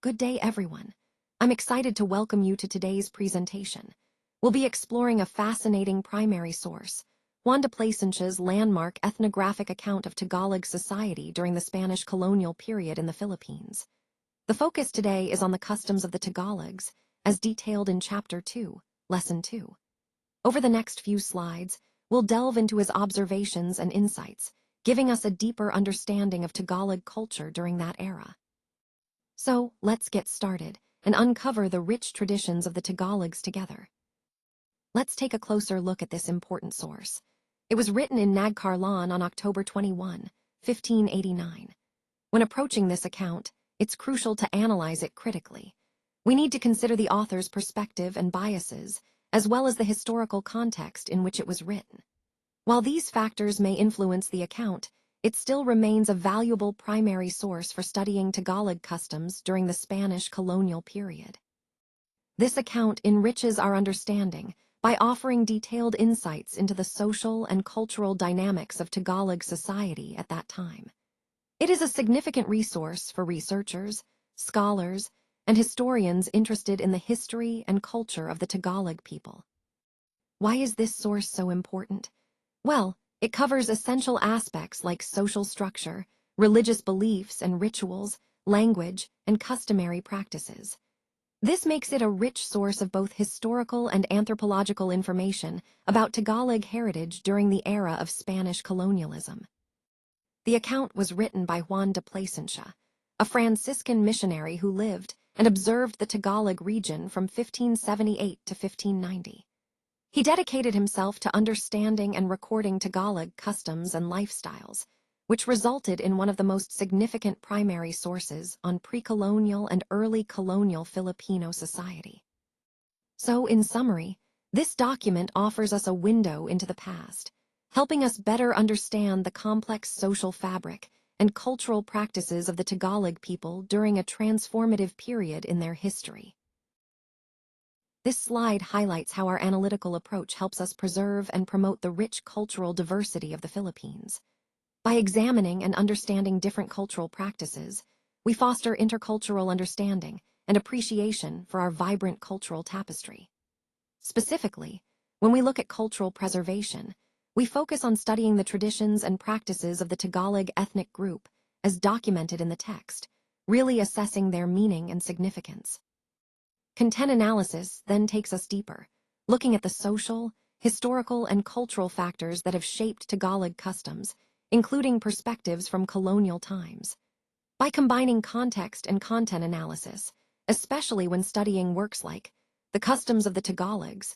Good day, everyone. I'm excited to welcome you to today's presentation. We'll be exploring a fascinating primary source, Juan de Plasencia's landmark ethnographic account of Tagalog society during the Spanish colonial period in the Philippines. The focus today is on the customs of the Tagalogs, as detailed in Chapter 2, Lesson 2. Over the next few slides, we'll delve into his observations and insights, giving us a deeper understanding of Tagalog culture during that era. So, let's get started and uncover the rich traditions of the Tagalogs together. Let's take a closer look at this important source. It was written in Nagcarlan on October 21, 1589. When approaching this account, it's crucial to analyze it critically. We need to consider the author's perspective and biases, as well as the historical context in which it was written. While these factors may influence the account, it still remains a valuable primary source for studying Tagalog customs during the Spanish colonial period. This account enriches our understanding by offering detailed insights into the social and cultural dynamics of Tagalog society at that time. It is a significant resource for researchers, scholars, and historians interested in the history and culture of the Tagalog people. Why is this source so important? Well, it covers essential aspects like social structure, religious beliefs and rituals, language, and customary practices. This makes it a rich source of both historical and anthropological information about Tagalog heritage during the era of Spanish colonialism. The account was written by Juan de Plasencia, a Franciscan missionary who lived and observed the Tagalog region from 1578 to 1590. He dedicated himself to understanding and recording Tagalog customs and lifestyles, which resulted in one of the most significant primary sources on pre-colonial and early colonial Filipino society. So, in summary, this document offers us a window into the past, helping us better understand the complex social fabric and cultural practices of the Tagalog people during a transformative period in their history. This slide highlights how our analytical approach helps us preserve and promote the rich cultural diversity of the Philippines. By examining and understanding different cultural practices, we foster intercultural understanding and appreciation for our vibrant cultural tapestry. Specifically, when we look at cultural preservation, we focus on studying the traditions and practices of the Tagalog ethnic group as documented in the text, really assessing their meaning and significance. Content analysis then takes us deeper, looking at the social, historical, and cultural factors that have shaped Tagalog customs, including perspectives from colonial times. By combining context and content analysis, especially when studying works like The Customs of the Tagalogs,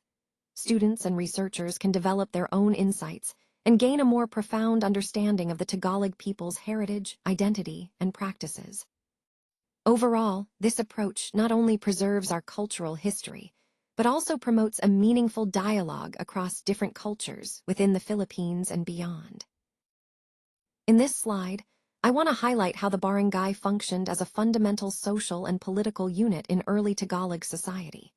students and researchers can develop their own insights and gain a more profound understanding of the Tagalog people's heritage, identity, and practices. Overall, this approach not only preserves our cultural history, but also promotes a meaningful dialogue across different cultures within the Philippines and beyond. In this slide, I want to highlight how the barangay functioned as a fundamental social and political unit in early Tagalog society.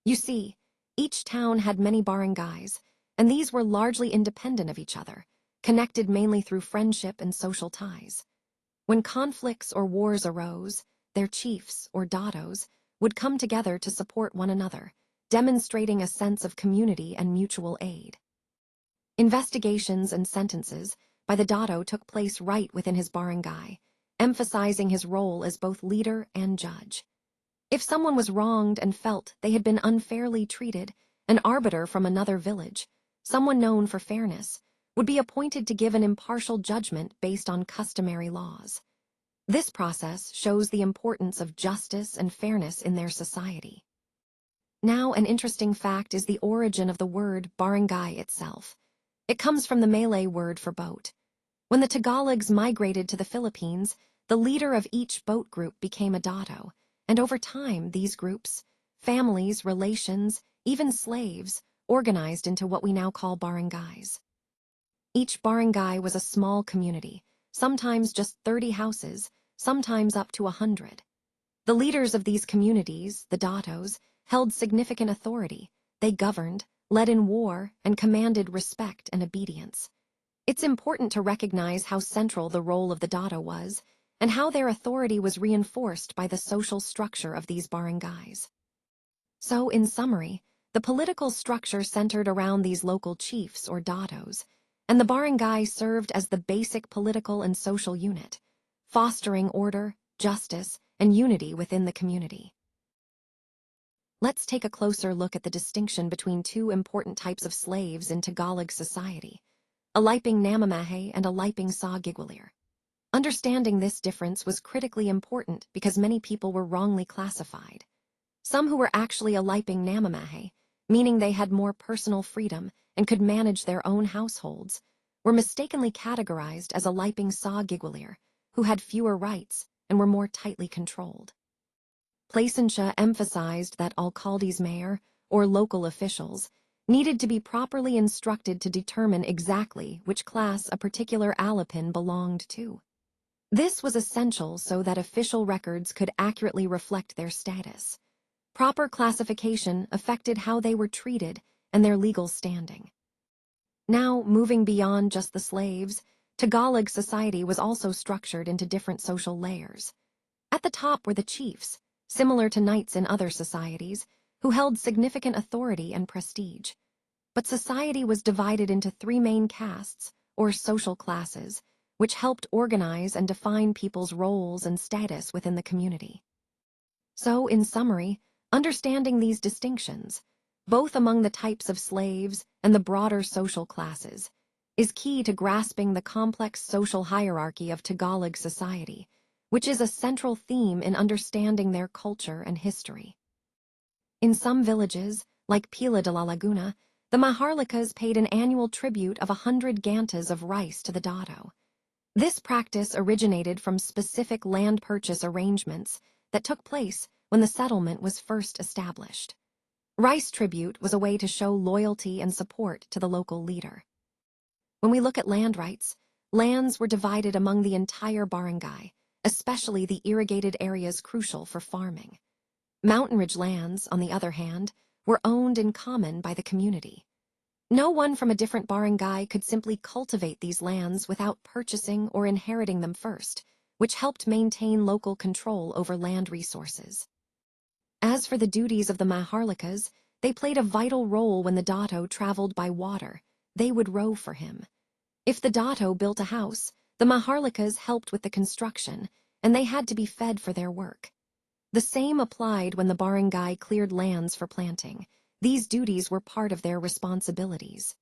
You see, each town had many barangays, and these were largely independent of each other, connected mainly through friendship and social ties. When conflicts or wars arose, their chiefs, or datos, would come together to support one another, demonstrating a sense of community and mutual aid. Investigations and sentences by the dato took place right within his barangay, emphasizing his role as both leader and judge. If someone was wronged and felt they had been unfairly treated, an arbiter from another village, someone known for fairness, would be appointed to give an impartial judgment based on customary laws. This process shows the importance of justice and fairness in their society. Now, an interesting fact is the origin of the word barangay itself. It comes from the Malay word for boat. When the Tagalogs migrated to the Philippines, the leader of each boat group became a dato, and over time these groups, families, relations, even slaves, organized into what we now call barangays. Each barangay was a small community, sometimes just 30 houses, sometimes up to 100. The leaders of these communities, the datos, held significant authority. They governed, led in war, and commanded respect and obedience. It's important to recognize how central the role of the dato was, and how their authority was reinforced by the social structure of these barangays. So, in summary, the political structure centered around these local chiefs or datos, and the barangay served as the basic political and social unit, fostering order, justice, and unity within the community. Let's take a closer look at the distinction between two important types of slaves in Tagalog society, a Liping Namamahe and a Liping Sa Gigwalir. Understanding this difference was critically important because many people were wrongly classified. Some who were actually a Liping Namamahe, meaning they had more personal freedom and could manage their own households, were mistakenly categorized as a Liping Sa Gigwalir, who had fewer rights and were more tightly controlled. Placentia emphasized that alcaldes mayor, or local officials, needed to be properly instructed to determine exactly which class a particular alipin belonged to. This was essential so that official records could accurately reflect their status. Proper classification affected how they were treated and their legal standing. Now, moving beyond just the slaves, Tagalog society was also structured into different social layers. At the top were the chiefs, similar to knights in other societies, who held significant authority and prestige. But society was divided into three main castes, or social classes, which helped organize and define people's roles and status within the community. So, in summary, understanding these distinctions, both among the types of slaves and the broader social classes, is key to grasping the complex social hierarchy of Tagalog society, which is a central theme in understanding their culture and history. In some villages, like Pila de la Laguna, the Maharlikas paid an annual tribute of 100 gantas of rice to the dato. This practice originated from specific land purchase arrangements that took place when the settlement was first established. Rice tribute was a way to show loyalty and support to the local leader. When we look at land rights, lands were divided among the entire barangay, especially the irrigated areas crucial for farming. Mountain ridge lands, on the other hand, were owned in common by the community. No one from a different barangay could simply cultivate these lands without purchasing or inheriting them first, which helped maintain local control over land resources. As for the duties of the Maharlikas, they played a vital role when the dato traveled by water. They would row for him. If the dato built a house, the Maharlikas helped with the construction, and they had to be fed for their work. The same applied when the barangay cleared lands for planting. These duties were part of their responsibilities.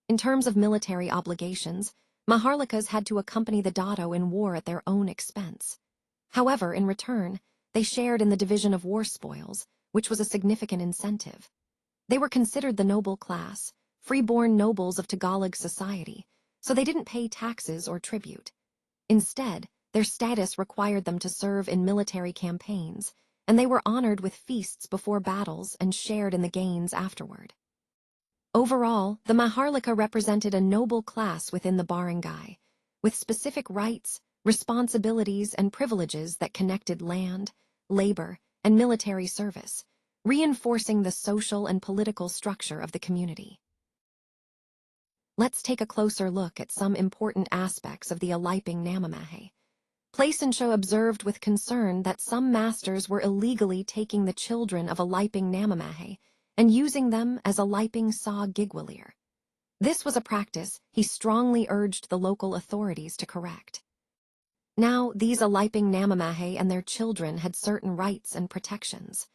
In terms of military obligations, Maharlikas had to accompany the dato in war at their own expense. However, in return, they shared in the division of war spoils, which was a significant incentive. They were considered the noble class, free-born nobles of Tagalog society, so they didn't pay taxes or tribute. Instead, their status required them to serve in military campaigns, and they were honored with feasts before battles and shared in the gains afterward. Overall, the Maharlika represented a noble class within the barangay, with specific rights, responsibilities, and privileges that connected land, labor, and military service, reinforcing the social and political structure of the community. Let's take a closer look at some important aspects of the Aliping Namamahe. Placentia observed with concern that some masters were illegally taking the children of Aliping Namamahe and using them as Aliping Sa Gigwalir. This was a practice he strongly urged the local authorities to correct. Now, these Aliping Namamahe and their children had certain rights and protections.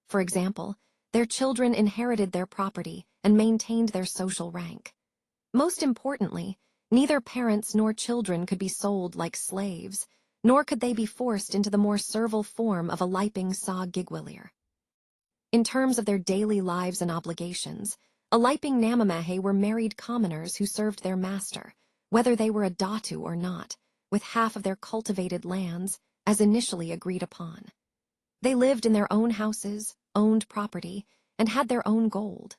For example, their children inherited their property and maintained their social rank. Most importantly, neither parents nor children could be sold like slaves, nor could they be forced into the more servile form of Aliping Sa Gigwalir. In terms of their daily lives and obligations, Aliping Namamahe were married commoners who served their master, whether they were a datu or not, with half of their cultivated lands, as initially agreed upon. They lived in their own houses, owned property, and had their own gold.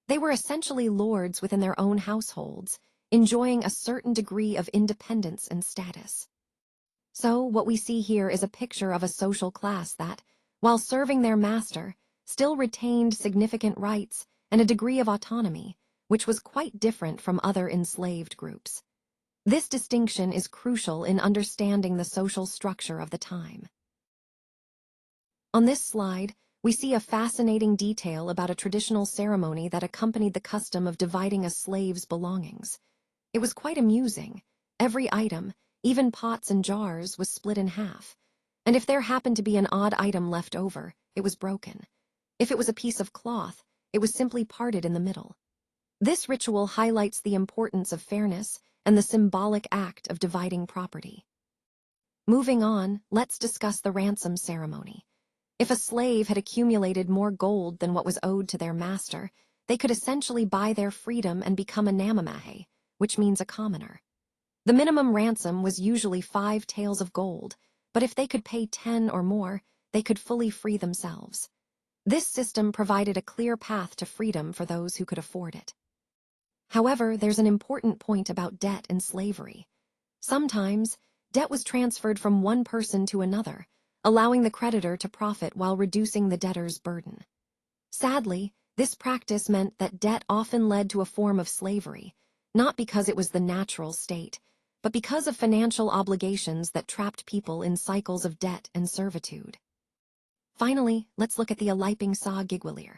They were essentially lords within their own households, enjoying a certain degree of independence and status. So, what we see here is a picture of a social class that, while serving their master, still retained significant rights and a degree of autonomy, which was quite different from other enslaved groups. This distinction is crucial in understanding the social structure of the time. On this slide, we see a fascinating detail about a traditional ceremony that accompanied the custom of dividing a slave's belongings. It was quite amusing. Every item, even pots and jars, was split in half. And if there happened to be an odd item left over, it was broken. If it was a piece of cloth, it was simply parted in the middle. This ritual highlights the importance of fairness and the symbolic act of dividing property. Moving on, let's discuss the ransom ceremony. If a slave had accumulated more gold than what was owed to their master, they could essentially buy their freedom and become a namamahe, which means a commoner. The minimum ransom was usually 5 taels of gold, but if they could pay 10 or more, they could fully free themselves. This system provided a clear path to freedom for those who could afford it. However, there's an important point about debt and slavery. Sometimes, debt was transferred from one person to another, allowing the creditor to profit while reducing the debtor's burden. Sadly, this practice meant that debt often led to a form of slavery, not because it was the natural state, but because of financial obligations that trapped people in cycles of debt and servitude. Finally, let's look at the Aliping Sa Gigwilir.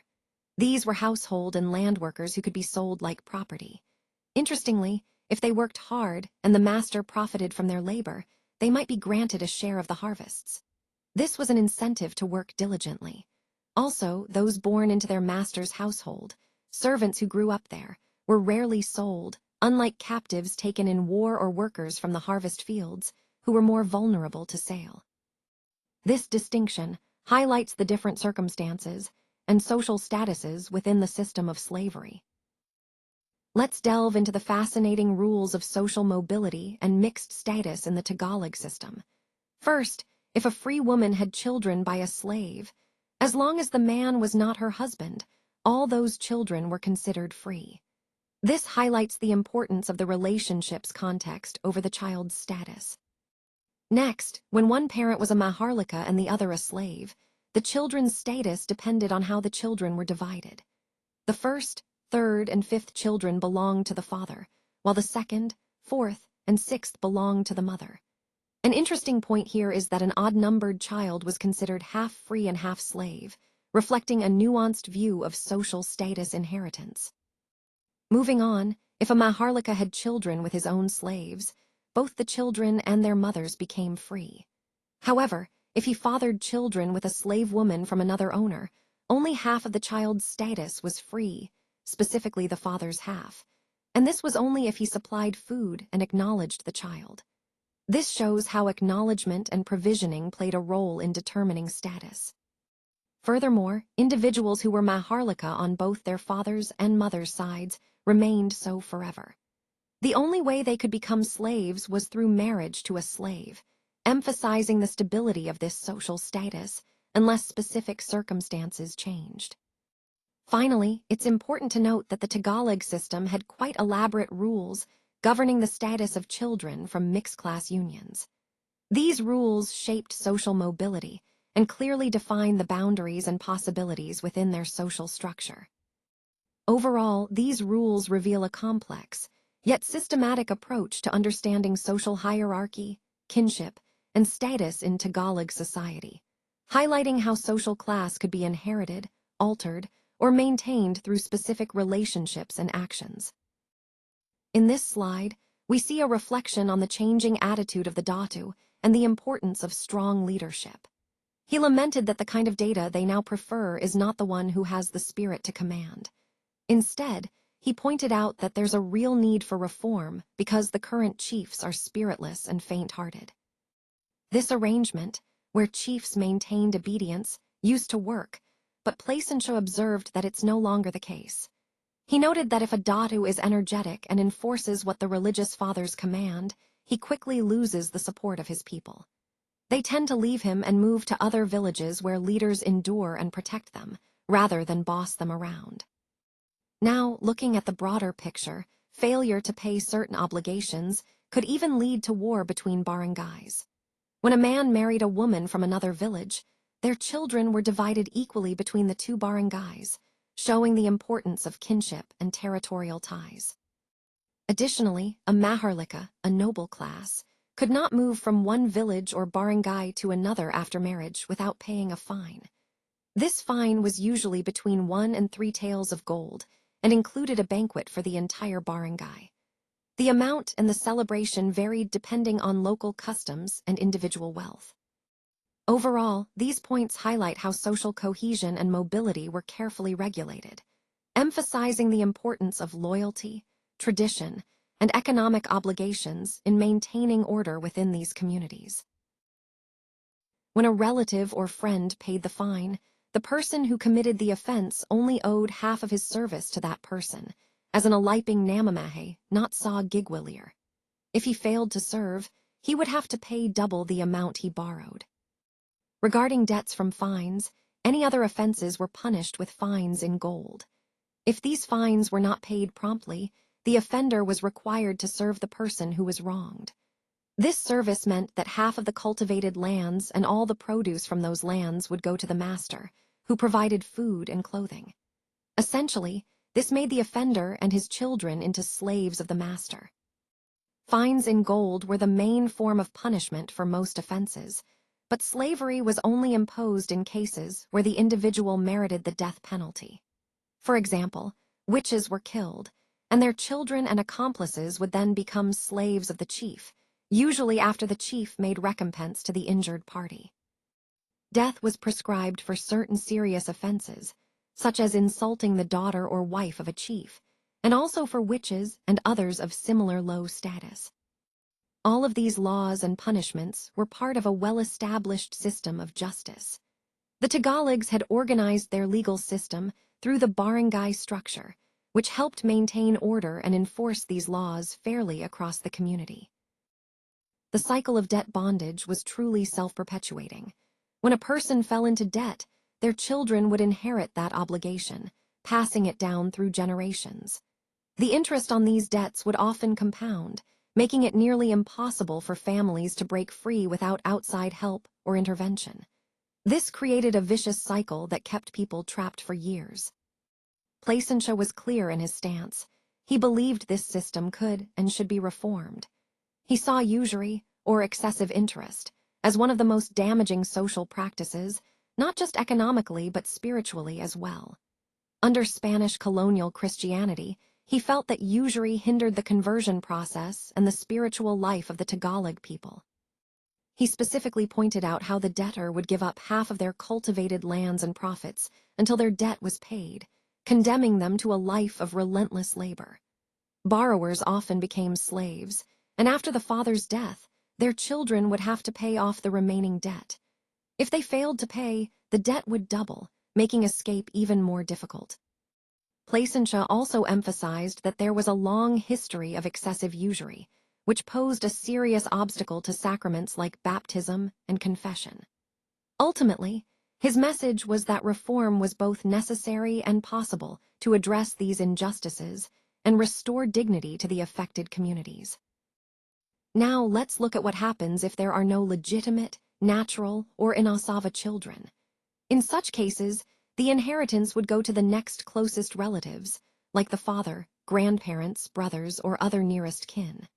These were household and land workers who could be sold like property. Interestingly, if they worked hard and the master profited from their labor, they might be granted a share of the harvests. This was an incentive to work diligently. Also, those born into their master's household, servants who grew up there, were rarely sold, unlike captives taken in war or workers from the harvest fields, who were more vulnerable to sale. This distinction highlights the different circumstances and social statuses within the system of slavery. Let's delve into the fascinating rules of social mobility and mixed status in the Tagalog system. First, if a free woman had children by a slave, as long as the man was not her husband, all those children were considered free. This highlights the importance of the relationship's context over the child's status. Next, when one parent was a maharlika and the other a slave, the children's status depended on how the children were divided. The first, third, and fifth children belonged to the father, while the second, fourth, and sixth belonged to the mother. An interesting point here is that an odd-numbered child was considered half free and half slave, reflecting a nuanced view of social status inheritance. Moving on, if a maharlika had children with his own slaves, both the children and their mothers became free. However, if he fathered children with a slave woman from another owner, only half of the child's status was free, specifically the father's half, and this was only if he supplied food and acknowledged the child. This shows how acknowledgement and provisioning played a role in determining status. Furthermore, individuals who were maharlika on both their father's and mother's sides remained so forever. The only way they could become slaves was through marriage to a slave, emphasizing the stability of this social status unless specific circumstances changed. Finally, it's important to note that the Tagalog system had quite elaborate rules governing the status of children from mixed-class unions. These rules shaped social mobility and clearly defined the boundaries and possibilities within their social structure. Overall, these rules reveal a complex, yet systematic approach to understanding social hierarchy, kinship, and status in Tagalog society, highlighting how social class could be inherited, altered, or maintained through specific relationships and actions. In this slide, we see a reflection on the changing attitude of the Datu and the importance of strong leadership. He lamented that the kind of data they now prefer is not the one who has the spirit to command. Instead, he pointed out that there's a real need for reform because the current chiefs are spiritless and faint-hearted. This arrangement, where chiefs maintained obedience, used to work, but Placentia observed that it's no longer the case. He noted that if a Datu is energetic and enforces what the religious fathers command, he quickly loses the support of his people. They tend to leave him and move to other villages where leaders endure and protect them, rather than boss them around. Now, looking at the broader picture, failure to pay certain obligations could even lead to war between barangays. When a man married a woman from another village, their children were divided equally between the two barangays, showing the importance of kinship and territorial ties. Additionally, a maharlika, a noble class, could not move from one village or barangay to another after marriage without paying a fine. This fine was usually between 1 and 3 taels of gold and included a banquet for the entire barangay. The amount and the celebration varied depending on local customs and individual wealth. Overall, these points highlight how social cohesion and mobility were carefully regulated, emphasizing the importance of loyalty, tradition, and economic obligations in maintaining order within these communities. When a relative or friend paid the fine, the person who committed the offense only owed half of his service to that person, as an aliping namamahe, not saw gigwilier. If he failed to serve, he would have to pay double the amount he borrowed. Regarding debts from fines, any other offenses were punished with fines in gold. If these fines were not paid promptly, the offender was required to serve the person who was wronged. This service meant that half of the cultivated lands and all the produce from those lands would go to the master, who provided food and clothing. Essentially, this made the offender and his children into slaves of the master. Fines in gold were the main form of punishment for most offenses, but slavery was only imposed in cases where the individual merited the death penalty. For example, witches were killed, and their children and accomplices would then become slaves of the chief, usually after the chief made recompense to the injured party. Death was prescribed for certain serious offenses, such as insulting the daughter or wife of a chief, and also for witches and others of similar low status. All of these laws and punishments were part of a well-established system of justice. The Tagalogs had organized their legal system through the barangay structure, which helped maintain order and enforce these laws fairly across the community. The cycle of debt bondage was truly self-perpetuating. When a person fell into debt, their children would inherit that obligation, passing it down through generations. The interest on these debts would often compound, making it nearly impossible for families to break free without outside help or intervention. This created a vicious cycle that kept people trapped for years. Placentia was clear in his stance. He believed this system could and should be reformed. He saw usury, or excessive interest, as one of the most damaging social practices, not just economically but spiritually as well. Under Spanish colonial Christianity, he felt that usury hindered the conversion process and the spiritual life of the Tagalog people. He specifically pointed out how the debtor would give up half of their cultivated lands and profits until their debt was paid, condemning them to a life of relentless labor. Borrowers often became slaves, and after the father's death, their children would have to pay off the remaining debt. If they failed to pay, the debt would double, making escape even more difficult. Placentia also emphasized that there was a long history of excessive usury, which posed a serious obstacle to sacraments like baptism and confession. Ultimately, his message was that reform was both necessary and possible to address these injustices and restore dignity to the affected communities. Now let's look at what happens if there are no legitimate, natural, or inasava children. In such cases, the inheritance would go to the next closest relatives, like the father, grandparents, brothers, or other nearest kin.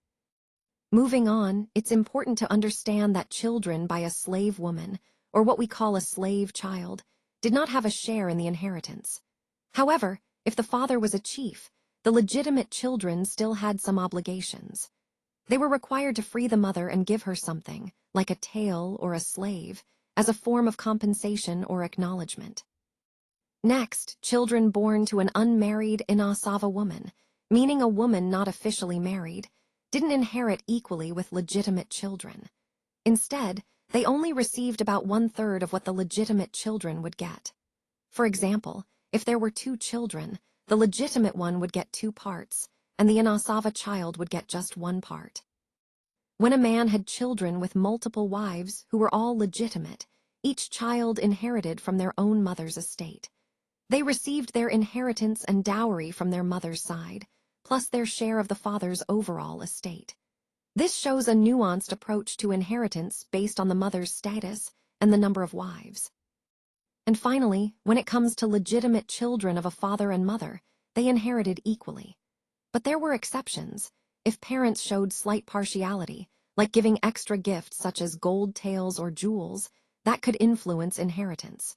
Moving on, it's important to understand that children by a slave woman, or what we call a slave child, did not have a share in the inheritance. However, if the father was a chief, the legitimate children still had some obligations. They were required to free the mother and give her something, like a tael or a slave, as a form of compensation or acknowledgement. Next, children born to an unmarried inasava woman, meaning a woman not officially married, didn't inherit equally with legitimate children. Instead, they only received about 1/3 of what the legitimate children would get. For example, if there were 2 children, the legitimate one would get 2 parts, and the inasava child would get just 1 part. When a man had children with multiple wives who were all legitimate, each child inherited from their own mother's estate. They received their inheritance and dowry from their mother's side, plus their share of the father's overall estate. This shows a nuanced approach to inheritance based on the mother's status and the number of wives. And finally, when it comes to legitimate children of a father and mother, they inherited equally. But there were exceptions. if parents showed slight partiality, like giving extra gifts such as gold tails or jewels, that could influence inheritance.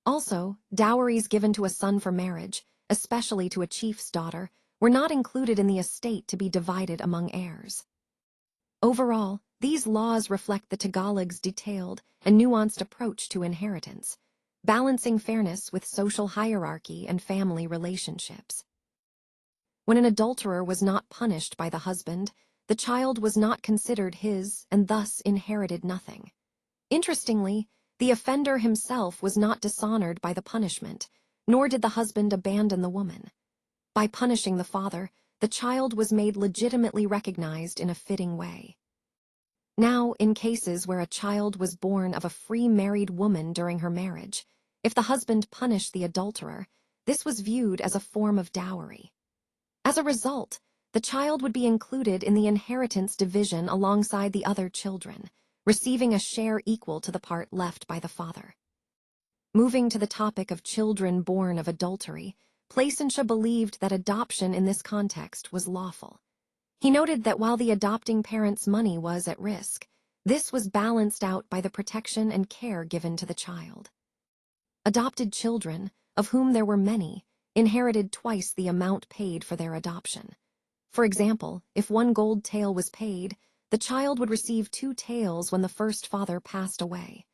Also, dowries given to a son for marriage, especially to a chief's daughter, were not included in the estate to be divided among heirs. Overall, these laws reflect the Tagalogs' detailed and nuanced approach to inheritance, balancing fairness with social hierarchy and family relationships. When an adulterer was not punished by the husband, the child was not considered his and thus inherited nothing. Interestingly, the offender himself was not dishonored by the punishment, nor did the husband abandon the woman. By punishing the father, the child was made legitimately recognized in a fitting way. Now, in cases where a child was born of a free married woman during her marriage, if the husband punished the adulterer, this was viewed as a form of dowry. As a result, the child would be included in the inheritance division alongside the other children, receiving a share equal to the part left by the father. Moving to the topic of children born of adultery, Placentia believed that adoption in this context was lawful. He noted that while the adopting parent's money was at risk, this was balanced out by the protection and care given to the child. Adopted children, of whom there were many, inherited twice the amount paid for their adoption. For example, if one gold tael was paid, the child would receive 2 taels when the first father passed away.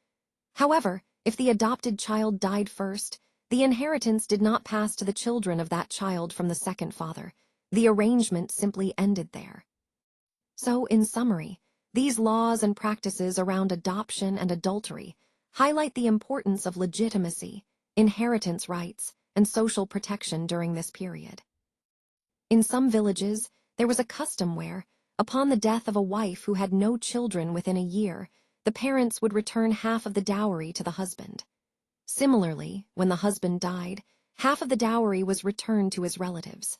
However, if the adopted child died first, the inheritance did not pass to the children of that child from the second father. The arrangement simply ended there. So, in summary, these laws and practices around adoption and adultery highlight the importance of legitimacy, inheritance rights, and social protection during this period. In some villages, there was a custom where, upon the death of a wife who had no children within a year, the parents would return half of the dowry to the husband. Similarly, when the husband died, half of the dowry was returned to his relatives.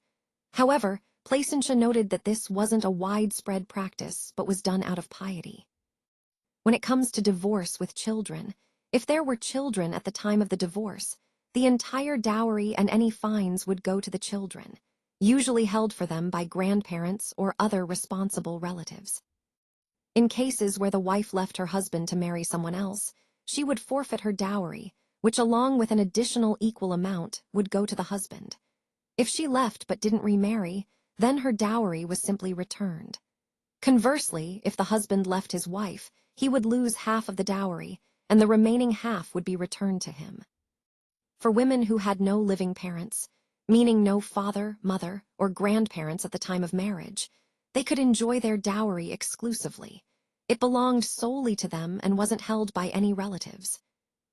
However, Placentia noted that this wasn't a widespread practice but was done out of piety. When it comes to divorce with children, if there were children at the time of the divorce, the entire dowry and any fines would go to the children, usually held for them by grandparents or other responsible relatives. In cases where the wife left her husband to marry someone else, she would forfeit her dowry, which along with an additional equal amount would go to the husband. If she left but didn't remarry, then her dowry was simply returned. Conversely, if the husband left his wife, he would lose half of the dowry, and the remaining half would be returned to him. For women who had no living parents, meaning no father, mother, or grandparents at the time of marriage, they could enjoy their dowry exclusively. It belonged solely to them and wasn't held by any relatives.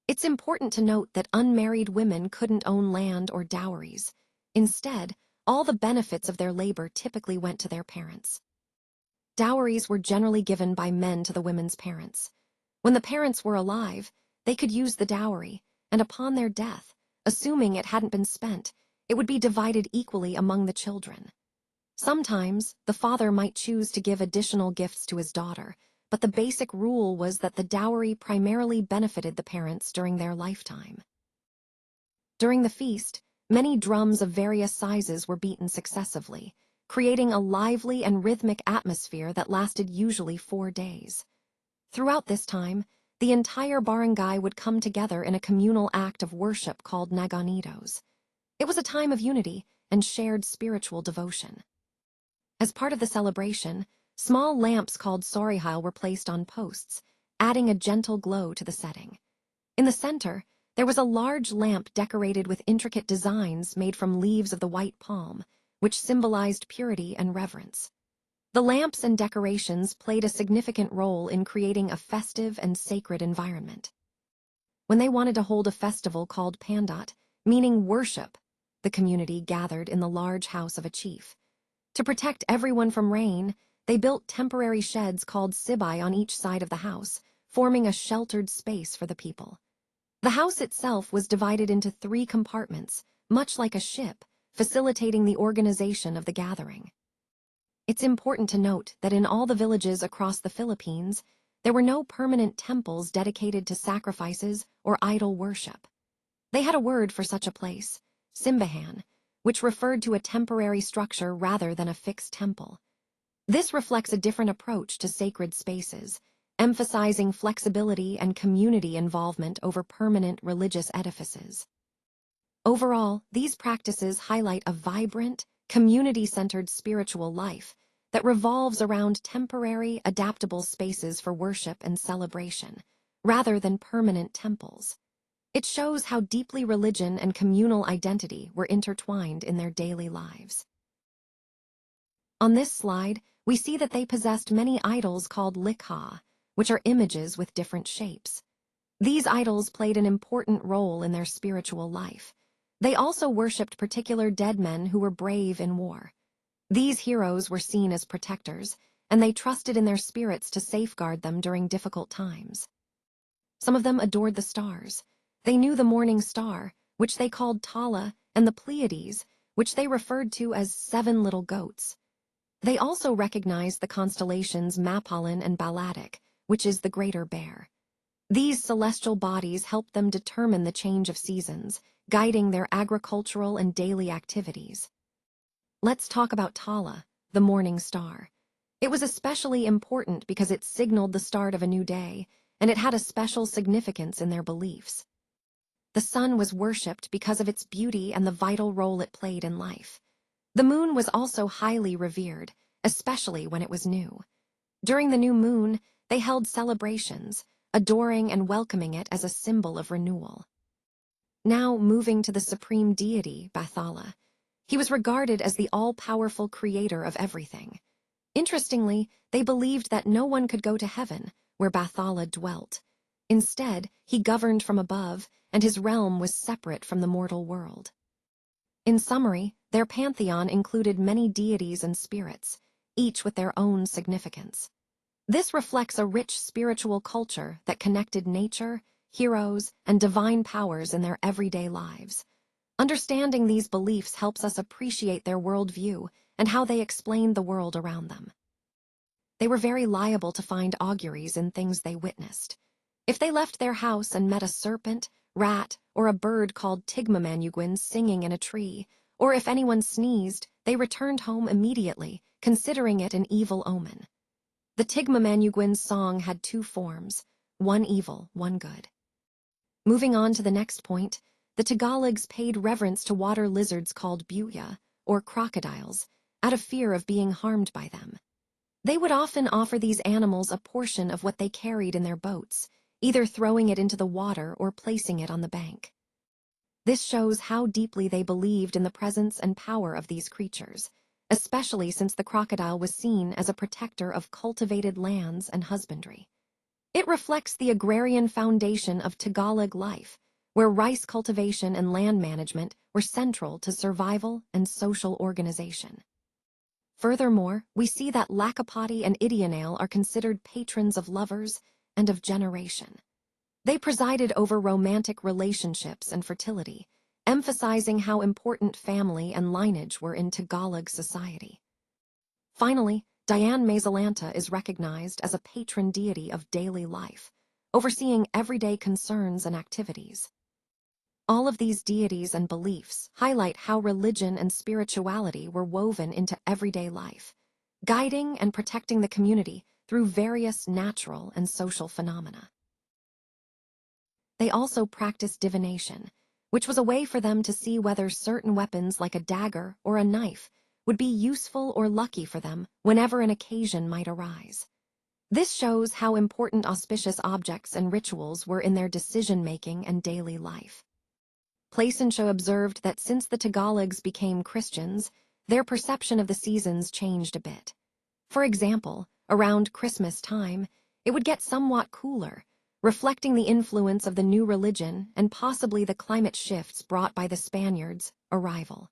It's important to note that unmarried women couldn't own land or dowries. Instead, all the benefits of their labor typically went to their parents. Dowries were generally given by men to the women's parents. When the parents were alive, they could use the dowry, and upon their death, assuming it hadn't been spent, it would be divided equally among the children. Sometimes, the father might choose to give additional gifts to his daughter, but the basic rule was that the dowry primarily benefited the parents during their lifetime. During the feast, many drums of various sizes were beaten successively, creating a lively and rhythmic atmosphere that lasted usually 4 days. Throughout this time, the entire barangay would come together in a communal act of worship called naganitos. It was a time of unity and shared spiritual devotion. As part of the celebration, small lamps called sorihal were placed on posts, adding a gentle glow to the setting. In the center, there was a large lamp decorated with intricate designs made from leaves of the white palm, which symbolized purity and reverence. The lamps and decorations played a significant role in creating a festive and sacred environment. When they wanted to hold a festival called Pandat, meaning worship, the community gathered in the large house of a chief. To protect everyone from rain, they built temporary sheds called sibai on each side of the house, forming a sheltered space for the people. The house itself was divided into 3 compartments, much like a ship, facilitating the organization of the gathering. It's important to note that in all the villages across the Philippines, there were no permanent temples dedicated to sacrifices or idol worship. They had a word for such a place, simbahan, which referred to a temporary structure rather than a fixed temple. This reflects a different approach to sacred spaces, emphasizing flexibility and community involvement over permanent religious edifices. Overall, these practices highlight a vibrant, community-centered spiritual life that revolves around temporary, adaptable spaces for worship and celebration, rather than permanent temples. It shows how deeply religion and communal identity were intertwined in their daily lives. On this slide, we see that they possessed many idols called likha, which are images with different shapes. These idols played an important role in their spiritual life. They also worshipped particular dead men who were brave in war. These heroes were seen as protectors, and they trusted in their spirits to safeguard them during difficult times. Some of them adored the stars. They knew the morning star, which they called Tala, and the Pleiades, which they referred to as 7 little goats. They also recognized the constellations Mappalin and Balatic, which is the greater bear. These celestial bodies helped them determine the change of seasons, guiding their agricultural and daily activities. Let's talk about Tala, the morning star. It was especially important because it signaled the start of a new day, and it had a special significance in their beliefs. The sun was worshipped because of its beauty and the vital role it played in life. The moon was also highly revered, especially when it was new. During the new moon, they held celebrations, adoring and welcoming it as a symbol of renewal. Now moving to the supreme deity, Bathala. He was regarded as the all-powerful creator of everything. Interestingly, they believed that no one could go to heaven, where Bathala dwelt. Instead, he governed from above, and his realm was separate from the mortal world. In summary, their pantheon included many deities and spirits, each with their own significance. This reflects a rich spiritual culture that connected nature, heroes, and divine powers in their everyday lives. Understanding these beliefs helps us appreciate their worldview and how they explained the world around them. They were very liable to find auguries in things they witnessed. If they left their house and met a serpent, rat, or a bird called Tigmamanugwin singing in a tree, or if anyone sneezed, they returned home immediately, considering it an evil omen. The Tigmamanugwin's song had 2 forms, one evil, one good. Moving on to the next point, the Tagalogs paid reverence to water lizards called buya, or crocodiles, out of fear of being harmed by them. They would often offer these animals a portion of what they carried in their boats, either throwing it into the water or placing it on the bank. This shows how deeply they believed in the presence and power of these creatures, especially since the crocodile was seen as a protector of cultivated lands and husbandry. It reflects the agrarian foundation of Tagalog life, where rice cultivation and land management were central to survival and social organization. Furthermore, we see that Lakapati and Idianale are considered patrons of lovers and of generation. They presided over romantic relationships and fertility, emphasizing how important family and lineage were in Tagalog society. Finally, Diane Mazalanta is recognized as a patron deity of daily life, overseeing everyday concerns and activities. All of these deities and beliefs highlight how religion and spirituality were woven into everyday life, guiding and protecting the community through various natural and social phenomena. They also practiced divination, which was a way for them to see whether certain weapons like a dagger or a knife would be useful or lucky for them whenever an occasion might arise. This shows how important auspicious objects and rituals were in their decision-making and daily life. Placentia observed that since the Tagalogs became Christians, their perception of the seasons changed a bit. For example, around Christmas time, it would get somewhat cooler, reflecting the influence of the new religion and possibly the climate shifts brought by the Spaniards' arrival.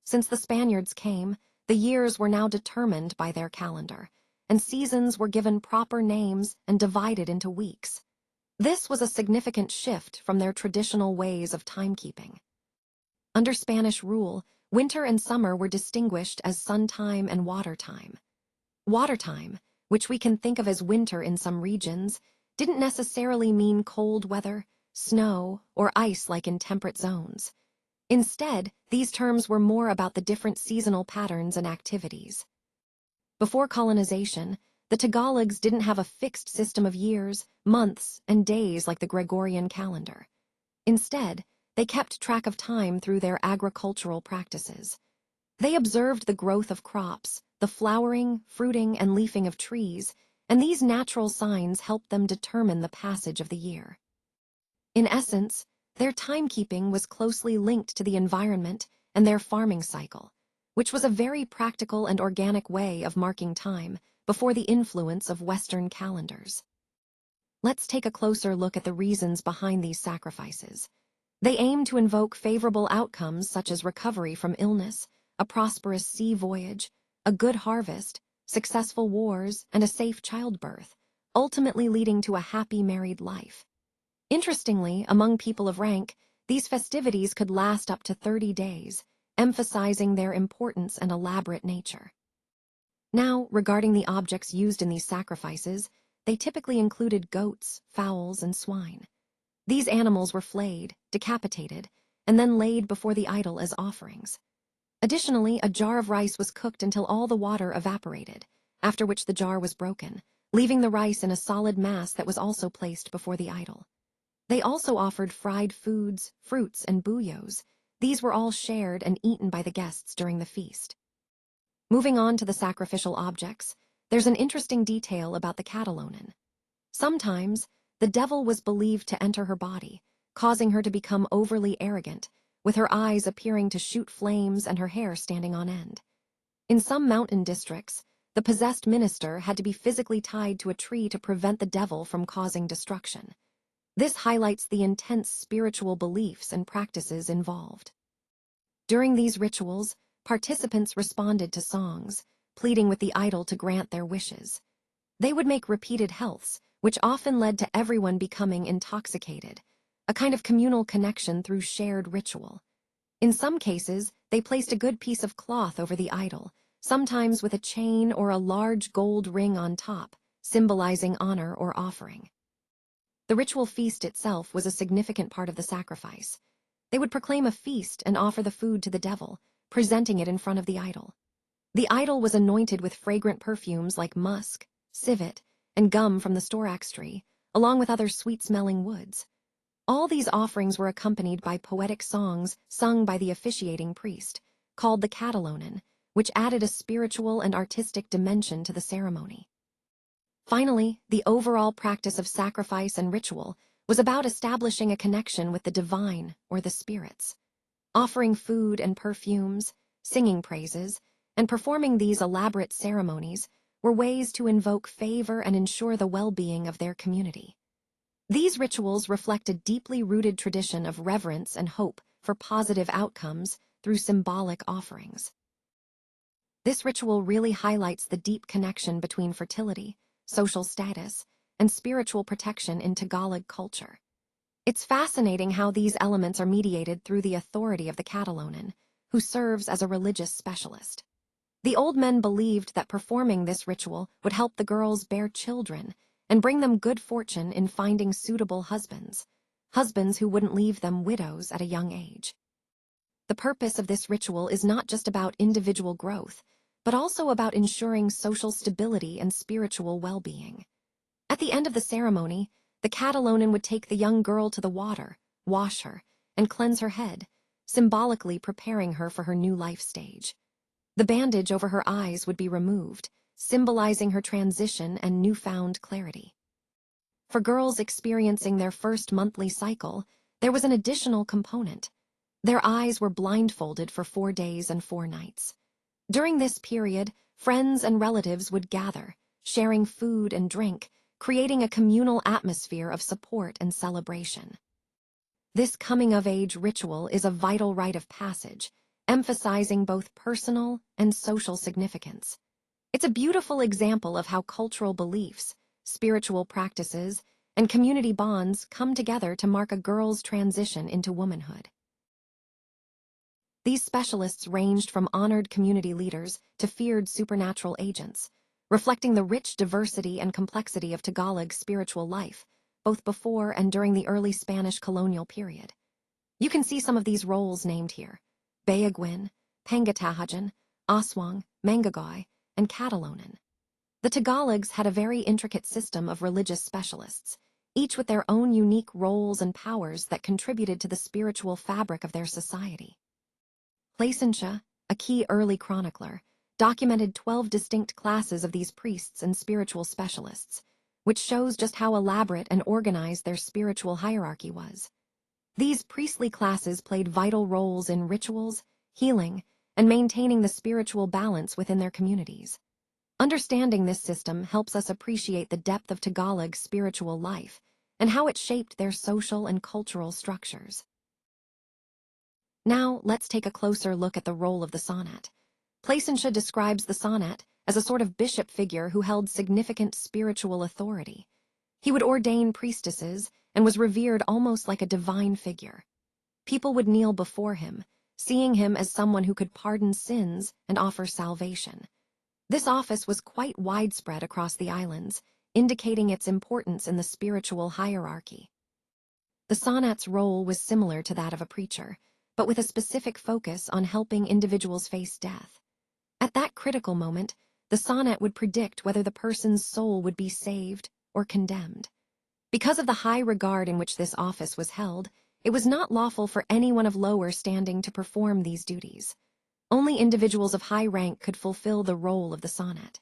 Since the Spaniards came, the years were now determined by their calendar, and seasons were given proper names and divided into weeks. This was a significant shift from their traditional ways of timekeeping. Under Spanish rule, winter and summer were distinguished as sun time and water time. Water time, which we can think of as winter in some regions, didn't necessarily mean cold weather, snow, or ice like in temperate zones. Instead, these terms were more about the different seasonal patterns and activities. Before colonization, the Tagalogs didn't have a fixed system of years, months, and days like the Gregorian calendar. Instead, they kept track of time through their agricultural practices. They observed the growth of crops, the flowering, fruiting, and leafing of trees, and these natural signs helped them determine the passage of the year. In essence, their timekeeping was closely linked to the environment and their farming cycle, which was a very practical and organic way of marking time before the influence of Western calendars. Let's take a closer look at the reasons behind these sacrifices. They aim to invoke favorable outcomes such as recovery from illness, a prosperous sea voyage, a good harvest, successful wars, and a safe childbirth, ultimately leading to a happy married life. Interestingly, among people of rank, these festivities could last up to 30 days, emphasizing their importance and elaborate nature. Now, regarding the objects used in these sacrifices, they typically included goats, fowls, and swine. These animals were flayed, decapitated, and then laid before the idol as offerings. Additionally, a jar of rice was cooked until all the water evaporated, after which the jar was broken, leaving the rice in a solid mass that was also placed before the idol. They also offered fried foods, fruits, and bouillots. These were all shared and eaten by the guests during the feast. Moving on to the sacrificial objects, there's an interesting detail about the Catalonen. Sometimes, the devil was believed to enter her body, causing her to become overly arrogant, with her eyes appearing to shoot flames and her hair standing on end. In some mountain districts, the possessed minister had to be physically tied to a tree to prevent the devil from causing destruction. This highlights the intense spiritual beliefs and practices involved. During these rituals, participants responded to songs, pleading with the idol to grant their wishes. They would make repeated healths, which often led to everyone becoming intoxicated, a kind of communal connection through shared ritual. In some cases, they placed a good piece of cloth over the idol, sometimes with a chain or a large gold ring on top, symbolizing honor or offering. The ritual feast itself was a significant part of the sacrifice. They would proclaim a feast and offer the food to the devil, presenting it in front of the idol. The idol was anointed with fragrant perfumes like musk, civet, and gum from the storax tree, along with other sweet-smelling woods. All these offerings were accompanied by poetic songs sung by the officiating priest, called the Catalonen, which added a spiritual and artistic dimension to the ceremony. Finally, the overall practice of sacrifice and ritual was about establishing a connection with the divine or the spirits. Offering food and perfumes, singing praises, and performing these elaborate ceremonies were ways to invoke favor and ensure the well-being of their community. These rituals reflect a deeply rooted tradition of reverence and hope for positive outcomes through symbolic offerings. This ritual really highlights the deep connection between fertility, social status, and spiritual protection in Tagalog culture. It's fascinating how these elements are mediated through the authority of the Catalonen, who serves as a religious specialist. The old men believed that performing this ritual would help the girls bear children and bring them good fortune in finding suitable husbands who wouldn't leave them widows at a young age. The purpose of this ritual is not just about individual growth, but also about ensuring social stability and spiritual well-being. At the end of the ceremony, the Catalonen would take the young girl to the water, wash her, and cleanse her head, symbolically preparing her for her new life stage. The bandage over her eyes would be removed, symbolizing her transition and newfound clarity. For girls experiencing their first monthly cycle, there was an additional component. Their eyes were blindfolded for 4 days and 4 nights. During this period, friends and relatives would gather, sharing food and drink, creating a communal atmosphere of support and celebration. This coming-of-age ritual is a vital rite of passage, emphasizing both personal and social significance. It's a beautiful example of how cultural beliefs, spiritual practices, and community bonds come together to mark a girl's transition into womanhood. These specialists ranged from honored community leaders to feared supernatural agents, reflecting the rich diversity and complexity of Tagalog spiritual life, both before and during the early Spanish colonial period. You can see some of these roles named here: Bayagwin, Pangatahajan, Aswang, Mangagay, and Catalonan. The Tagalogs had a very intricate system of religious specialists, each with their own unique roles and powers that contributed to the spiritual fabric of their society. Placentia, a key early chronicler, documented 12 distinct classes of these priests and spiritual specialists, which shows just how elaborate and organized their spiritual hierarchy was. These priestly classes played vital roles in rituals, healing, and maintaining the spiritual balance within their communities. Understanding this system helps us appreciate the depth of Tagalog's spiritual life and how it shaped their social and cultural structures. Now, let's take a closer look at the role of the sonat. Placentia describes the sonat as a sort of bishop figure who held significant spiritual authority. He would ordain priestesses and was revered almost like a divine figure. People would kneel before him, seeing him as someone who could pardon sins and offer salvation. This office was quite widespread across the islands, indicating its importance in the spiritual hierarchy. The sonat's role was similar to that of a preacher, but with a specific focus on helping individuals face death. At that critical moment, the sonat would predict whether the person's soul would be saved or condemned. Because of the high regard in which this office was held, it was not lawful for anyone of lower standing to perform these duties. Only individuals of high rank could fulfill the role of the sonat.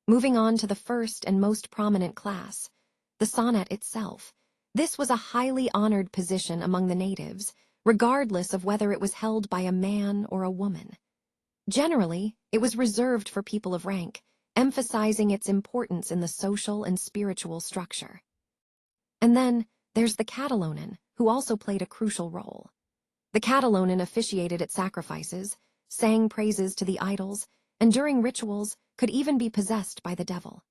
Moving on to the first and most prominent class, the sonat itself. This was a highly honored position among the natives, regardless of whether it was held by a man or a woman. Generally, it was reserved for people of rank, emphasizing its importance in the social and spiritual structure. And then, there's the Catalonan, who also played a crucial role. The Catalonan officiated at sacrifices, sang praises to the idols, and during rituals could even be possessed by the devil.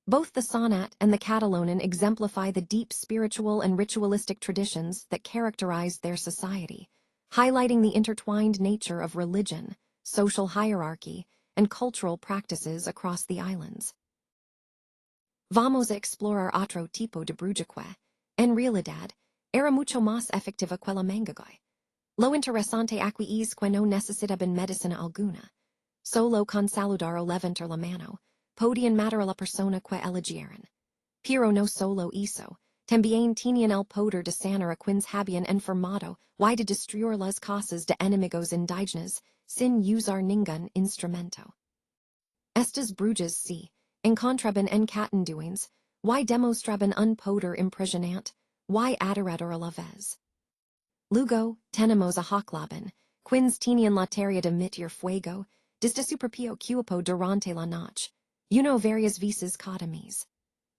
Both the sonat and the Catalonan exemplify the deep spiritual and ritualistic traditions that characterized their society, highlighting the intertwined nature of religion, social hierarchy, and cultural practices across the islands. Vamos a explorar otro tipo de brujeque. En realidad, era mucho más efectiva que la mangagoy. Lo interesante aquí es que no necesitaban medicina alguna. Solo con saludar o levantar la mano, podían matar a la persona que eligieran. Pero no solo eso, también tenían el poder de sanar a quienes habían enfermado y de destruir las casas de enemigos indígenas sin usar ningún instrumento. Estas brujas se encontraban en catanduins, y demostraban un poder impresionante, y aterrador a la vez. Luego, tenemos a Hocklaban, quienes tenían la tarea de meter fuego, desde su propio cuerpo durante la noche, varias veces cada mes.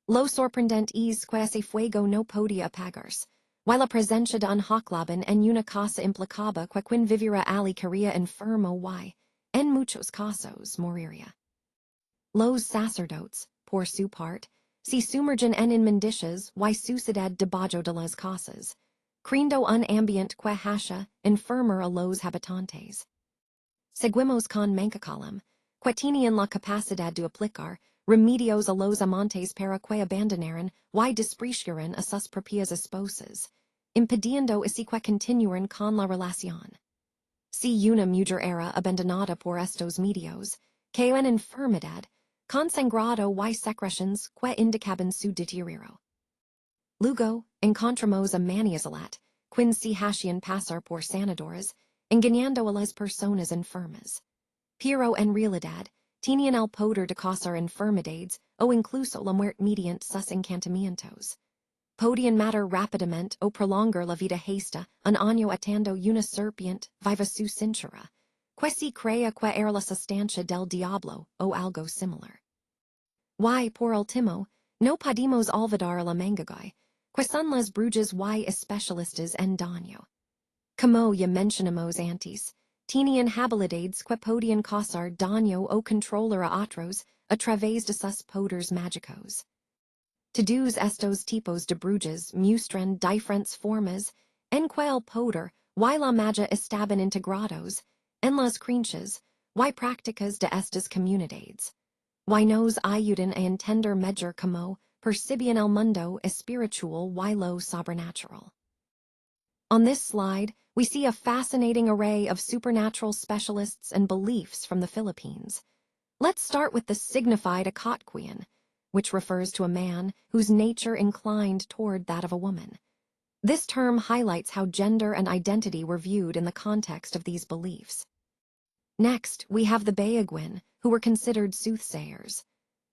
Lo sorprendente es que ese fuego no podía apagarse, y la presencia de un Hocklaban en una casa implicaba que quien viviera allí quería enfermo y, en muchos casos, moriría. Los sacerdotes, por su parte, se sumergen en inmundicias y suciedad debajo de las casas, creando un ambiente que hace enfermar a los habitantes. Seguimos con Mancacalam, que tenían la capacidad de aplicar remedios a los amantes para que abandonaran y despreciaran a sus propias esposas, impidiendo así que continuaran con la relación. Si una mujer era abandonada por estos medios, que en enfermedad, consangrado y secreciones que indicaban su deterioro. Luego, encontramos a Maniazalat, quienes se hacían pasar por sanadores, engañando a las personas enfermas. Pero en realidad, tenían el poder de causar enfermedades o incluso la muerte mediante sus encantamientos. Podían matar rápidamente o prolongar la vida hasta un año atando una serpiente viva su cintura, que se creía que era la sustancia del diablo o algo similar. Y por último, no podemos olvidar a la mangagoy, que son las brujas y especialistas en daño. Como ya mencionamos antes, tenían habilidades que podían causar daño o controlar a otros a través de sus poderes mágicos. Todos estos tipos de brujas muestran diferentes formas en que el poder y la magia estaban integrados en las creencias y prácticas de estas comunidades, y nos ayudan a entender mejor cómo percibían el mundo espiritual y lo sobrenatural. On this slide, we see a fascinating array of supernatural specialists and beliefs from the Philippines. Let's start with the signified akatquian, which refers to a man whose nature inclined toward that of a woman. This term highlights how gender and identity were viewed in the context of these beliefs. Next, we have the Bayagwin, who were considered soothsayers.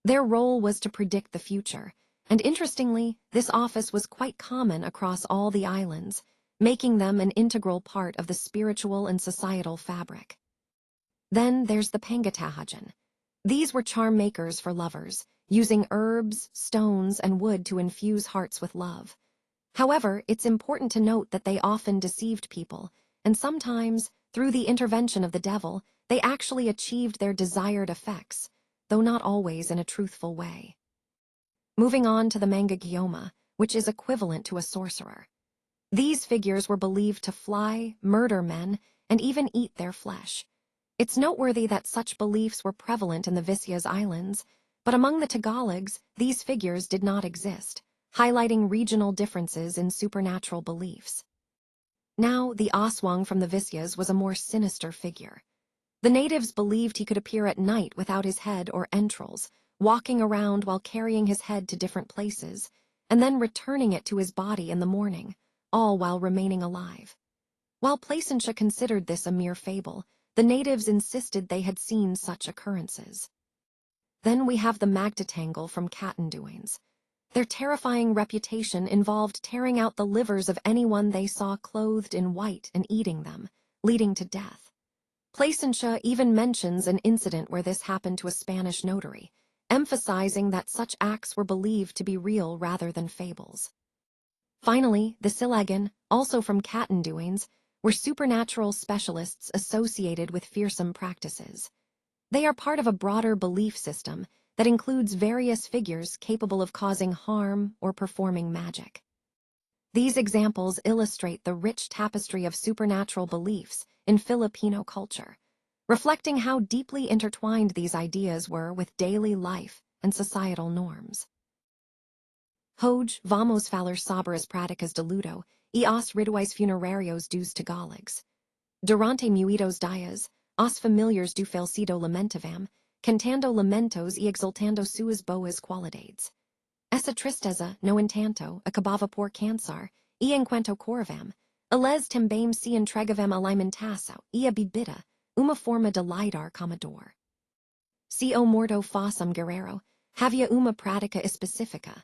Their role was to predict the future, and interestingly, this office was quite common across all the islands, making them an integral part of the spiritual and societal fabric. Then there's the Pangatahajan. These were charm makers for lovers, using herbs, stones, and wood to infuse hearts with love. However, it's important to note that they often deceived people, and sometimes, through the intervention of the devil, they actually achieved their desired effects, though not always in a truthful way. Moving on to the Mangagioma, which is equivalent to a sorcerer. These figures were believed to fly, murder men, and even eat their flesh. It's noteworthy that such beliefs were prevalent in the Visayas Islands, but among the Tagalogs, these figures did not exist, highlighting regional differences in supernatural beliefs. Now, the Aswang from the Visayas was a more sinister figure. The natives believed he could appear at night without his head or entrails, walking around while carrying his head to different places, and then returning it to his body in the morning, all while remaining alive. While Placentia considered this a mere fable, the natives insisted they had seen such occurrences. Then we have the Magdatangle from Catanduanes. Their terrifying reputation involved tearing out the livers of anyone they saw clothed in white and eating them, leading to death. Placentia even mentions an incident where this happened to a Spanish notary, emphasizing that such acts were believed to be real rather than fables. Finally, the Silagan, also from Catanduanes, were supernatural specialists associated with fearsome practices. They are part of a broader belief system that includes various figures capable of causing harm or performing magic. These examples illustrate the rich tapestry of supernatural beliefs in Filipino culture, reflecting how deeply intertwined these ideas were with daily life and societal norms. Hoj, vamos falar sobre as práticas de luto e os rituais funerarios dos Tagalogs. Durante muitos dias, os familiares do falecido lamentavam, cantando lamentos e exaltando suas boas qualidades. Essa tristeza, no entanto, acabava por cansar, e enquanto corvam, eles também se entregavam à alimentação e à bebida, uma forma de lidar com a dor. Se o morto fosse guerreiro, havia uma prática específica.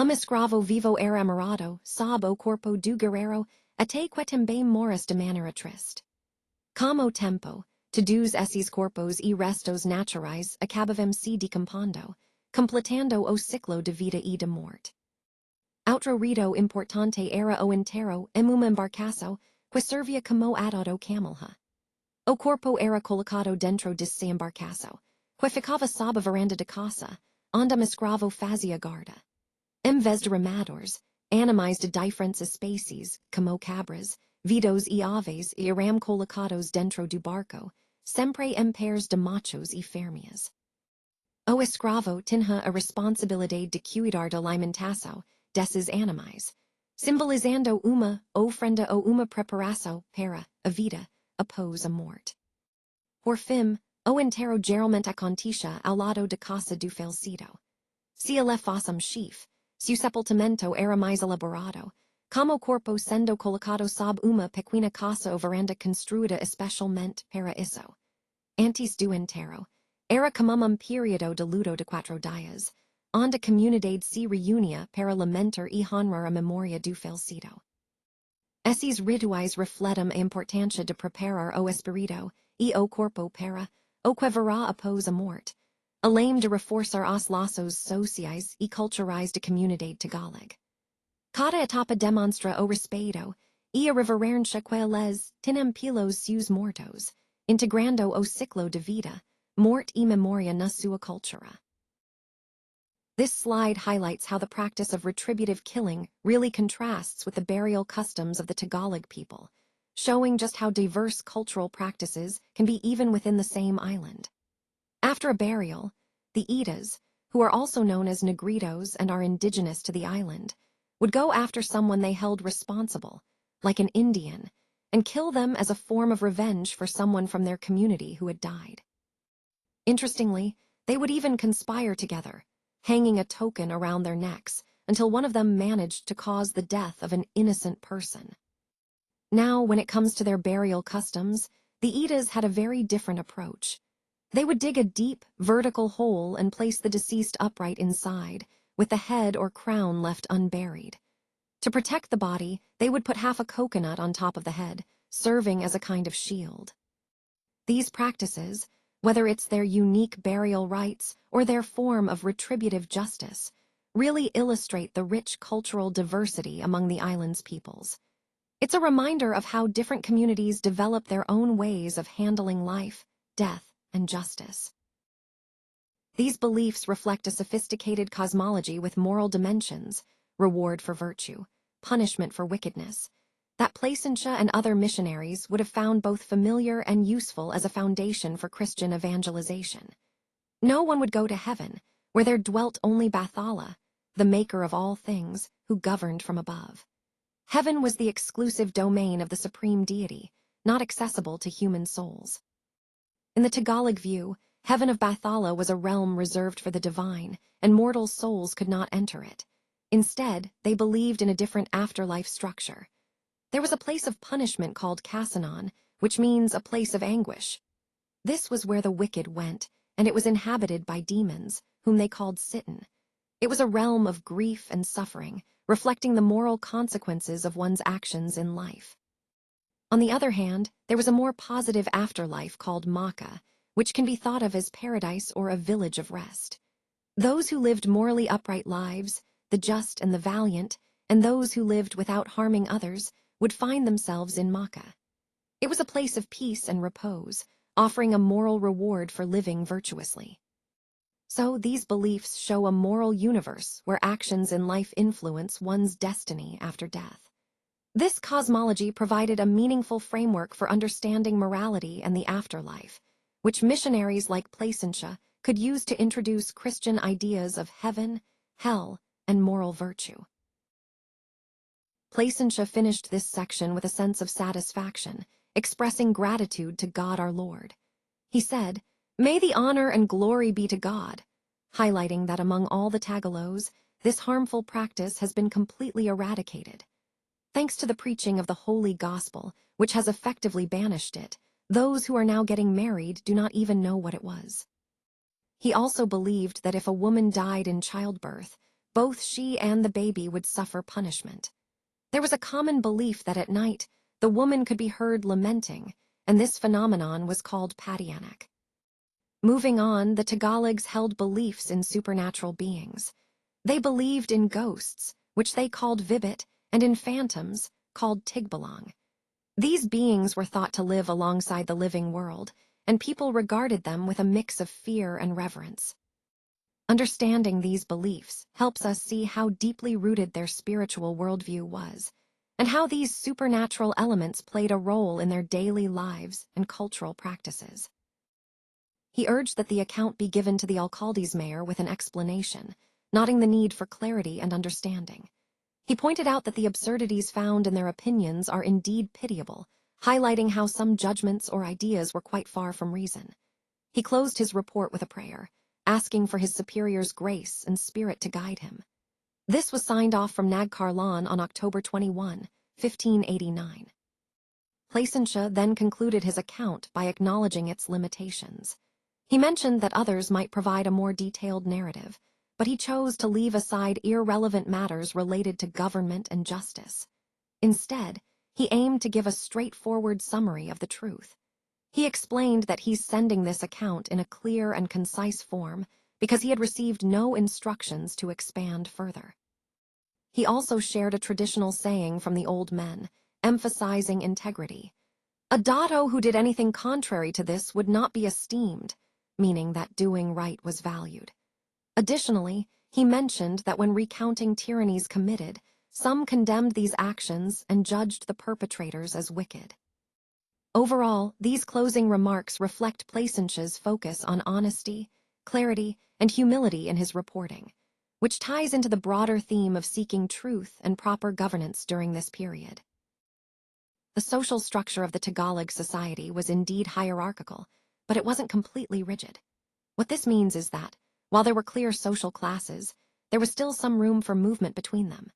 Escravo vivo era amarrado, sob o corpo do guerreiro, até que também moras de maneira triste. Como tempo, todos esses corpos e restos naturais acabavam se decompondo, completando o ciclo de vida e de morte. Outro rito importante era o enterro em uma embarcação que servia como adorno camelha. O corpo era colocado dentro de se embarcação, que ficava sob a varanda de casa, onde o escravo fazia guarda. Em vez de remadores, animais de diferentes espécies, como cabras, vidos e aves eram colocados dentro do barco, sempre em pairs de machos e fêmeas. O escravo tinha a responsabilidade de cuidar da alimentação desses animais, simbolizando uma ofrenda ou uma preparação para a vida após a morte. Por fim, o enterro geralmente acontecia ao lado da casa do falecido. Se ele fosse chief, seu sepultamento era mais elaborado, como o corpo sendo colocado sob uma pequena casa ou varanda construída especialmente para isso. Antes do enterro, era como período de luto de 4 dias, onde a comunidade se reunia para lamentar e honrar a memória do falecido. Esses rituais refletem a importância de preparar o espírito e o corpo para o que virá após a morte, além de reforçar os laços sociais e culturais da comunidade Tagalog. Cada etapa demonstra o respeito e a reverência que eles tinham pelos seus mortos, integrando o ciclo de vida, morte e memória na sua cultura. This slide highlights how the practice of retributive killing really contrasts with the burial customs of the Tagalog people, showing just how diverse cultural practices can be even within the same island. After a burial, the Itas, who are also known as Negritos and are indigenous to the island, would go after someone they held responsible, like an Indian, and kill them as a form of revenge for someone from their community who had died. Interestingly, they would even conspire together, hanging a token around their necks until one of them managed to cause the death of an innocent person. Now, when it comes to their burial customs, the Eddas had a very different approach. They would dig a deep, vertical hole and place the deceased upright inside, with the head or crown left unburied. To protect the body, they would put half a coconut on top of the head, serving as a kind of shield. These practices, whether it's their unique burial rites or their form of retributive justice, really illustrate the rich cultural diversity among the island's peoples. It's a reminder of how different communities develop their own ways of handling life, death, and justice. These beliefs reflect a sophisticated cosmology with moral dimensions, reward for virtue, punishment for wickedness, that Placentia and other missionaries would have found both familiar and useful as a foundation for Christian evangelization. No one would go to heaven, where there dwelt only Bathala, the maker of all things, who governed from above. Heaven was the exclusive domain of the supreme deity, not accessible to human souls. In the Tagalog view, heaven of Bathala was a realm reserved for the divine, and mortal souls could not enter it. Instead, they believed in a different afterlife structure. There was a place of punishment called Kasanon, which means a place of anguish. This was where the wicked went, and it was inhabited by demons, whom they called Sitan. It was a realm of grief and suffering, reflecting the moral consequences of one's actions in life. On the other hand, there was a more positive afterlife called Maka, which can be thought of as paradise or a village of rest. Those who lived morally upright lives, the just and the valiant, and those who lived without harming others, would find themselves in Maka. It was a place of peace and repose, offering a moral reward for living virtuously. So these beliefs show a moral universe where actions in life influence one's destiny after death. This cosmology provided a meaningful framework for understanding morality and the afterlife, which missionaries like Placentia could use to introduce Christian ideas of heaven, hell, and moral virtue. Placentia finished this section with a sense of satisfaction, expressing gratitude to God our Lord. He said, "May the honor and glory be to God," highlighting that among all the Tagalogs, this harmful practice has been completely eradicated. Thanks to the preaching of the Holy Gospel, which has effectively banished it, those who are now getting married do not even know what it was. He also believed that if a woman died in childbirth, both she and the baby would suffer punishment. There was a common belief that at night, the woman could be heard lamenting, and this phenomenon was called Patianak. Moving on, the Tagalogs held beliefs in supernatural beings. They believed in ghosts, which they called Vibit, and in phantoms, called Tigbalong. These beings were thought to live alongside the living world, and people regarded them with a mix of fear and reverence. Understanding these beliefs helps us see how deeply rooted their spiritual worldview was, and how these supernatural elements played a role in their daily lives and cultural practices. He urged that the account be given to the alcalde's mayor with an explanation, noting the need for clarity and understanding. He pointed out that the absurdities found in their opinions are indeed pitiable, highlighting how some judgments or ideas were quite far from reason. He closed his report with a prayer, asking for his superior's grace and spirit to guide him. This was signed off from Nagcarlan on October 21, 1589. Placentia then concluded his account by acknowledging its limitations. He mentioned that others might provide a more detailed narrative, but he chose to leave aside irrelevant matters related to government and justice. Instead, he aimed to give a straightforward summary of the truth. He explained that he's sending this account in a clear and concise form because he had received no instructions to expand further. He also shared a traditional saying from the old men, emphasizing integrity. A dato who did anything contrary to this would not be esteemed, meaning that doing right was valued. Additionally, he mentioned that when recounting tyrannies committed, some condemned these actions and judged the perpetrators as wicked. Overall, these closing remarks reflect Placentia's focus on honesty, clarity, and humility in his reporting, which ties into the broader theme of seeking truth and proper governance during this period. The social structure of the Tagalog society was indeed hierarchical, but it wasn't completely rigid. What this means is that, while there were clear social classes, there was still some room for movement between them.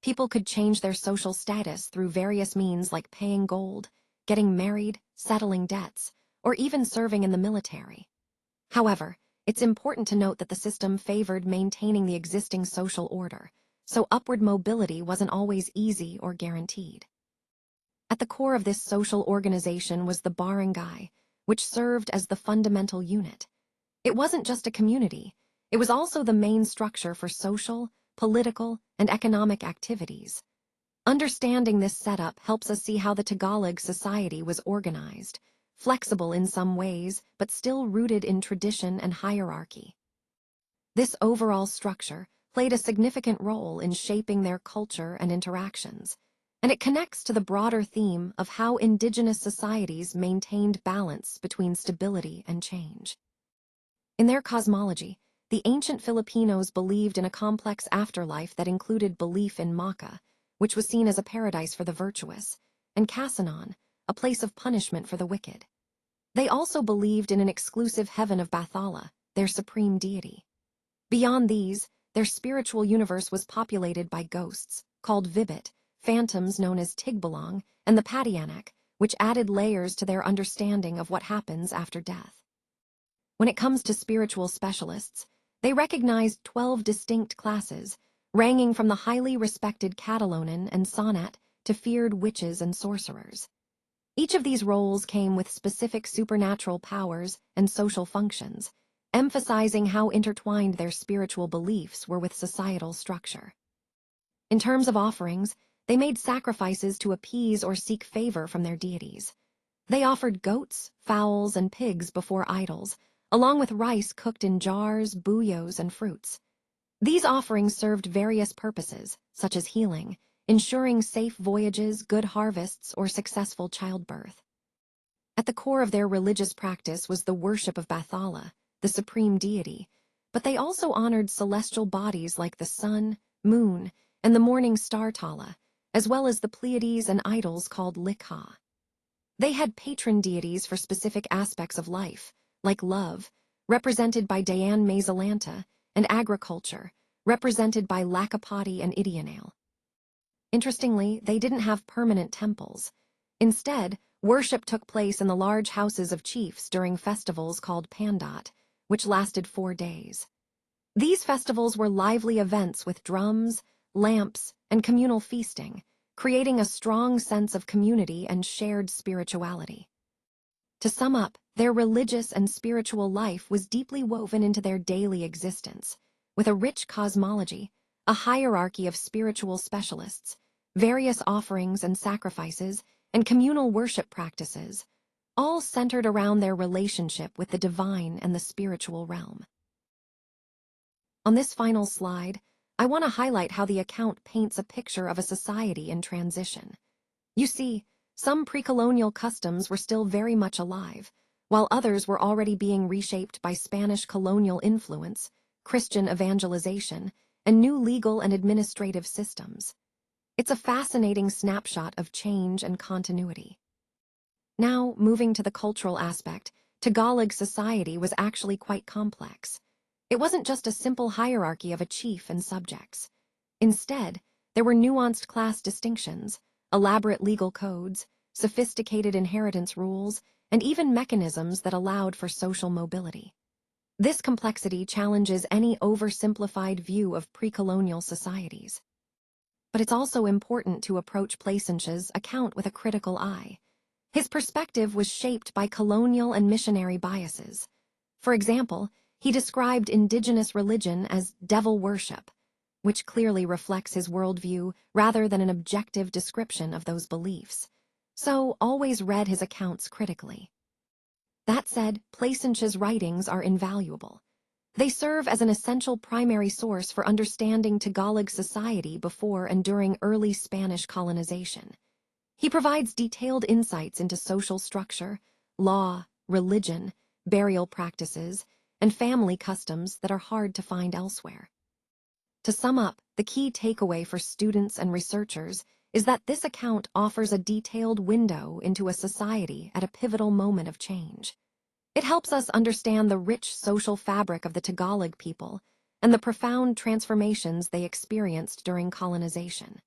People could change their social status through various means like paying gold, getting married, settling debts, or even serving in the military. However, it's important to note that the system favored maintaining the existing social order, so upward mobility wasn't always easy or guaranteed. At the core of this social organization was the barangay, which served as the fundamental unit. It wasn't just a community, it was also the main structure for social, political, and economic activities. Understanding this setup helps us see how the Tagalog society was organized, flexible in some ways, but still rooted in tradition and hierarchy. This overall structure played a significant role in shaping their culture and interactions, and it connects to the broader theme of how indigenous societies maintained balance between stability and change. In their cosmology, the ancient Filipinos believed in a complex afterlife that included belief in Maka, which was seen as a paradise for the virtuous, and Casanon, a place of punishment for the wicked. They also believed in an exclusive heaven of Bathala, their supreme deity. Beyond these, their spiritual universe was populated by ghosts, called Vibit, phantoms known as Tigbalong, and the Patianak, which added layers to their understanding of what happens after death. When it comes to spiritual specialists, they recognized 12 distinct classes, ranging from the highly respected Catalonan and Sonat to feared witches and sorcerers. Each of these roles came with specific supernatural powers and social functions, emphasizing how intertwined their spiritual beliefs were with societal structure. In terms of offerings, they made sacrifices to appease or seek favor from their deities. They offered goats, fowls, and pigs before idols, along with rice cooked in jars, buyos, and fruits. These offerings served various purposes, such as healing, ensuring safe voyages, good harvests, or successful childbirth. At the core of their religious practice was the worship of Bathala, the supreme deity, but they also honored celestial bodies like the sun, moon, and the morning star Tala, as well as the Pleiades and idols called Likha. They had patron deities for specific aspects of life, like love, represented by Dian Mazalanta, and agriculture, represented by Lakapati and Idianale. Interestingly, they didn't have permanent temples. Instead, worship took place in the large houses of chiefs during festivals called Pandat, which lasted 4 days. These festivals were lively events with drums, lamps, and communal feasting, creating a strong sense of community and shared spirituality. To sum up, their religious and spiritual life was deeply woven into their daily existence, with a rich cosmology, a hierarchy of spiritual specialists, various offerings and sacrifices, and communal worship practices, all centered around their relationship with the divine and the spiritual realm. On this final slide, I want to highlight how the account paints a picture of a society in transition. You see, some pre-colonial customs were still very much alive, while others were already being reshaped by Spanish colonial influence, Christian evangelization, and new legal and administrative systems. It's a fascinating snapshot of change and continuity. Now, moving to the cultural aspect, Tagalog society was actually quite complex. It wasn't just a simple hierarchy of a chief and subjects. Instead, there were nuanced class distinctions, elaborate legal codes, sophisticated inheritance rules, and even mechanisms that allowed for social mobility. This complexity challenges any oversimplified view of pre-colonial societies. But it's also important to approach Placence's account with a critical eye. His perspective was shaped by colonial and missionary biases. For example, he described indigenous religion as devil worship, which clearly reflects his worldview rather than an objective description of those beliefs. So, always read his accounts critically. That said, Placence's writings are invaluable. They serve as an essential primary source for understanding Tagalog society before and during early Spanish colonization. He provides detailed insights into social structure, law, religion, burial practices, and family customs that are hard to find elsewhere. To sum up, the key takeaway for students and researchers is that this account offers a detailed window into a society at a pivotal moment of change. It helps us understand the rich social fabric of the Tagalog people and the profound transformations they experienced during colonization.